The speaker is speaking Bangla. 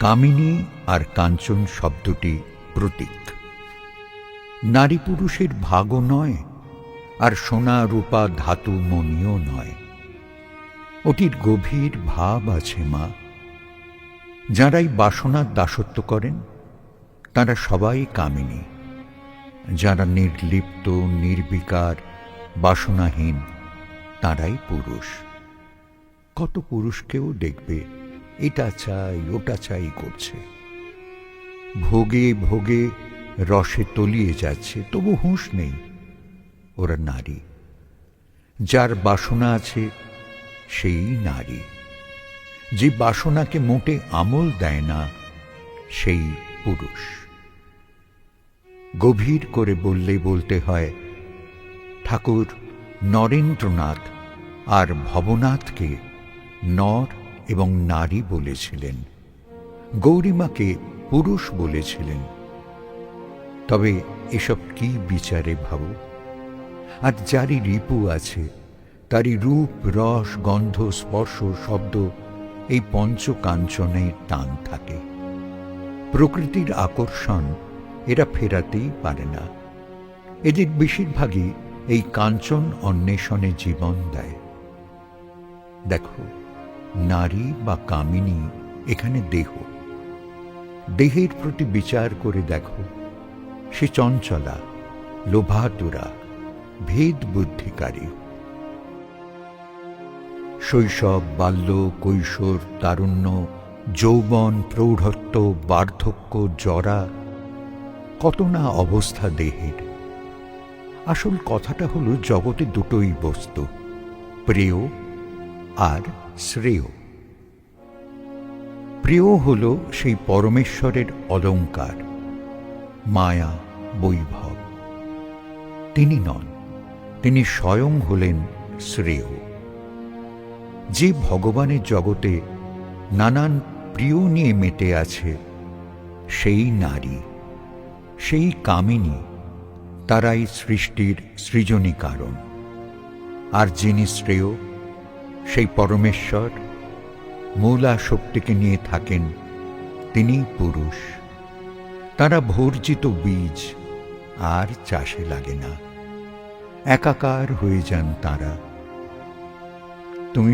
কামিনী আর কাঞ্চন শব্দটি প্রতীক। নারী পুরুষের ভাগও নয়, আর সোনা রূপা ধাতু মণিও নয়। ওটির গভীর ভাব আছে মা। যাঁরাই বাসনার দাসত্ব করেন তাঁরা সবাই কামিনী। যাঁরা নির্লিপ্ত, নির্বিকার, বাসনাহীন, তাঁরাই পুরুষ। কত পুরুষকেও দেখবে এটা চাই ওটা চাই করছে, ভোগে ভোগে রসে তলিয়ে যাচ্ছে, তবু হুঁশ নেই। ওরা নারী। যার বাসনা আছে সেই নারী। যে বাসনাকে মোটে আমল দেয় না সেই পুরুষ। গভীর করে বললে বলতে হয়, ঠাকুর নরেন্দ্রনাথ আর ভবনাথকে নর এবং নারী বলেছিলেন, গৌরীমাকে পুরুষ বলেছিলেন। তবে এসব কি বিচারে ভাবো? আর যারই রিপু আছে, তারই রূপ, রস, গন্ধ, স্পর্শ, শব্দ, এই পঞ্চকাঞ্চনের টান থাকে। প্রকৃতির আকর্ষণ এরা ফেরাতেই পারে না। এদের বেশিরভাগই এই কাঞ্চন অন্বেষণে জীবন দেয়। দেখো, নারী বা কামিনী এখানে দেহ। দেহের প্রতি বিচার করে দেখো, সে চঞ্চলা, লোভাতুরা, ভেদ বুদ্ধিকারী। শৈশব, বাল্য, কৈশোর, তারুণ্য, যৌবন, প্রৌঢ়ত্ব, বার্ধক্য, জরা, কত না অবস্থা দেহের। আসল কথাটা হলো, জগতে দুটোই বস্তু, প্রেয় আর শ্রেয়। প্রেয় হল সেই পরমেশ্বরের অলঙ্কার, মায়া, বৈভব। তিনি নন, তিনি স্বয়ং হলেন শ্রেয়। যে ভগবানের জগতে নানান প্রিয় নিয়ে মেতে আছে, সেই নারী, সেই কামিনী, তারাই সৃষ্টির সৃজনী কারণ। আর যিনি শ্রেয়, সেই পরমেশ্বর, মূলা শক্তিকে নিয়ে থাকেন, তিনি পুরুষ। তারা ভর্জিত বীজ, আর চাষে লাগে না, একাকার হয়ে যান তাঁরা। তুমি